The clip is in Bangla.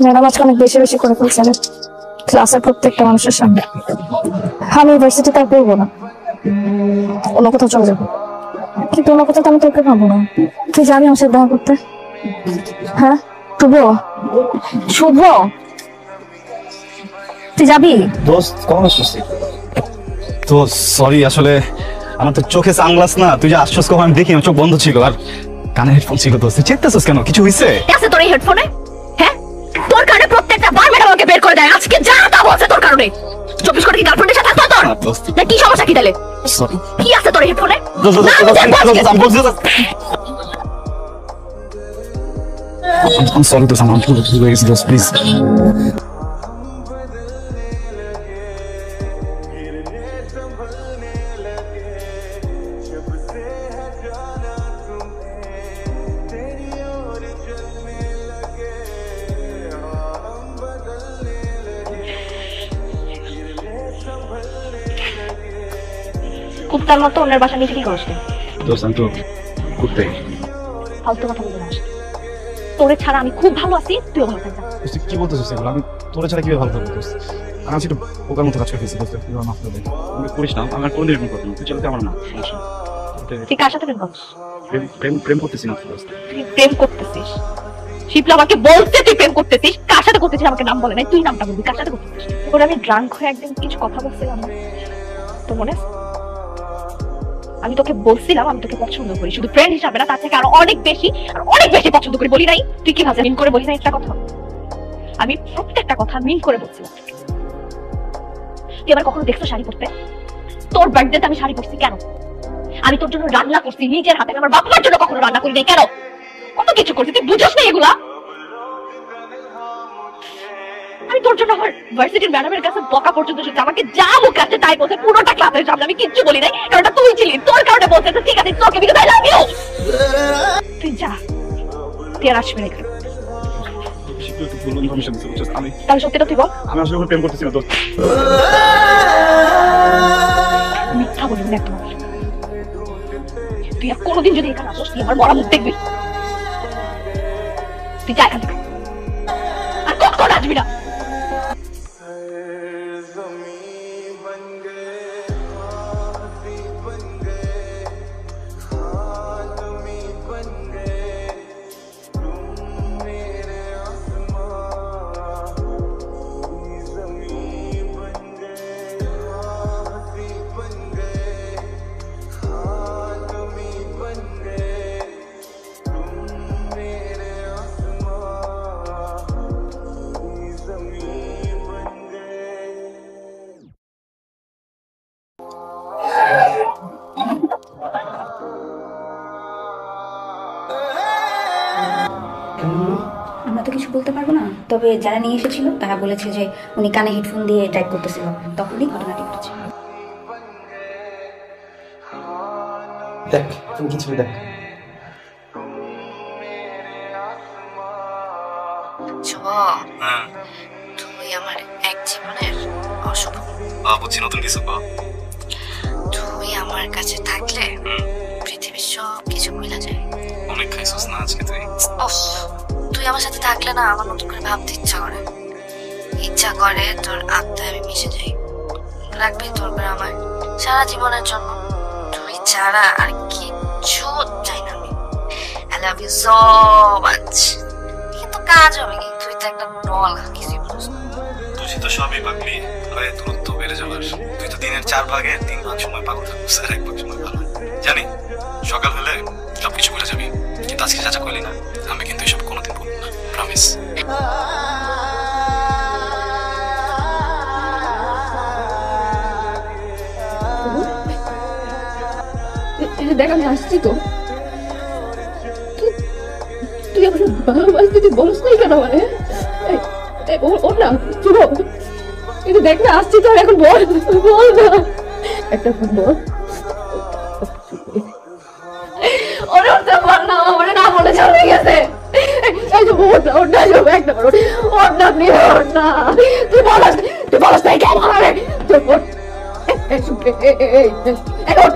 ম্যাডাম আজকে অনেক বেশি বেশি করে ফেলছেন ক্লাসের প্রত্যেকটা মানুষের সামনে। আমি ইউনিভার্সিটিতে আর পড়বো না, অন্য কোথাও চলে যাবো। কিন্তু অন্য কোথাও তো আমি তোকে পাবো না। তুই যাবি আমার সাথে দেখা করতে? হ্যাঁ শুভ, শুভ তুই যাবি? দোস্ত কেমন আছিস? তো সরি, আসলে আমার তো চোখে সানগ্লাস না, তুই যে আসছিস কখন আমি দেখি, আমার চোখ বন্ধ ছিল আর কানে হেডফোন ছিল। দোস্ত চেকতেছিস কেন? কিছু হইছে? আছে তোর এই হেডফোনে? হ্যাঁ তোর কারণে প্রত্যেকটা বার ম্যাডাম আমাকে বের করে দেয়। আজকে যা তা বলছে তোর কারণে। 24 ঘন্টা কি গার্লফ্রেন্ডের সাথে থাকতো তোর? না কি সমস্যা কি তাহলে? সরি। কি আছে তোর হেডফোনে? I'm sorry to someone who raised this, please. কুত্তার মতো ওনার বাসা নিচে কি করছিস? দোস্ত আমি তো করতে ফালতু কথা বলবি না। তোরে ছাড়া আমি খুব ভালো আছি, তুইও ভালো থাক। দোস্ত কি বলতেছিস এগুলো? আমি তোরে ছাড়া কিভাবে ভালো থাকবো দোস্ত? আমি আছি একটু পোকার মতো কাজ করে ফেলছি দোস্ত, তুই মাফ করে দে। আমি করিস না, আমার কোন দিন করবো, তুই চলতে আমার না সমস্যা। তুই কার সাথে প্রেম করছিস? প্রেম করতেছি না দোস্ত। তুই প্রেম করতেছিস? শিপলা আমাকে বলতে তুই প্রেম করতেছিস। কার সাথে করতেছিস আমাকে নাম বলে নাই, তুই নামটা বলবি। কার সাথে করতেছিস? ওরা আমি ড্রাঙ্ক হয়ে একদিন কিছু কথা বলছিলাম তো মনে আছে? আমি তোকে বলছিলাম আমি তোকে পছন্দ করি, শুধু ফ্রেন্ড হিসাবে না, তার থেকে আরো অনেক বেশি পছন্দ করি। বলি নাই? তুই কি ভাবছিস মিন করে বলি নাই একটা কথা? আমি প্রত্যেকটা কথা মিন করে বলছিলাম। তুই এবার কখনো দেখছো শাড়ি পরতে? তোর বার্থডেতে আমি শাড়ি পরছি কেন? আমি তোর জন্য রান্না করছি নিজের হাতে, আমার বাপ মার জন্য কখনো রান্না করি নাই কেন? কত কিছু করছি, তুই বুঝছ না এগুলা? আমি তোর জন্য আমার ভার্সিটির ম্যাডামের কাছে বকা পর্যন্ত শুনছি, আমাকে যা মুখ আছে তাই বলছে পুরোটা ক্লাসের সামনে। আমি কিচ্ছু বলি নাই, কারণ তুই ছিলি, তোর কারণে বলছে। ঠিক আছে তোকে বিকজ আই লাভ ইউ। তুই যা, তুই আর আসবি না এখানে। তাহলে সত্যিটা তুই বল। আমি আসলে প্রেম করতেছি না দোস্ত। মিথ্যা বলবি না একদম। তুই আর কোনোদিন যদি এখানে আসিস তুই আমার মরা মুখ দেখবি। তুই যা এখান থেকে, আর কখনো আসবি না। আমরা তো কিছু বলতে পারবো না, তবে যারা নিয়ে এসেছিল তারা বলেছে যে উনি কানে হেডফোন দিয়ে টাইপ করতেছিল, তখনই ঘটনাটি ঘটেছে। দেখ তুমি কিছু দেখ। তুই আমার এক জীবনের অশুভ। বুঝছি, নতুন কিছু তুই আমার কাছে থাকলে পৃথিবীর সব কিছু ভুলা যায়। অনেক খাইছিস না আজকে তুই? তুই আমার সাথে থাকলে না আমার নতুন করে ভাবতে ইচ্ছা করে তোর আত্মায় আমি মিশে যাই। রাখবি তোর করে আমার সারা জীবনের জন্য। তুই ছাড়া আর কিচ্ছু চাই না আমি। I love you so much. কিন্তু কাজ হবে কি? তুই তো একটা নলা, কিছুই বুঝিস না। তুই তো সবই পাগলি, আরে দূরত্ব বেড়ে যাওয়ার। তুই তো দিনের 4 ভাগের 3 ভাগ সময় পাগল থাকছিস আর 1 ভাগ সময় ভালো। জানি সকাল হলে সবকিছু ভুলে যাবি, কিন্তু আজকে যা করলি না আমি কিন্তু এসব কোনোদিন ভুলব না, প্রমিস। দেখ আমি আসছি তো। তুই আমার ভালোবাসতে তুই বলস নাই কেন? মানে ওর না শুভ, কিন্তু দেখ না আসছি তো, এখন বল না একটা ফোন বল। ওটা বল না, আমার না বলে চলে গেছে। এই যে ওটা একটা বল, ওটা নিয়ে ওটা তুই বলস নাই কেন? তুই বল এখন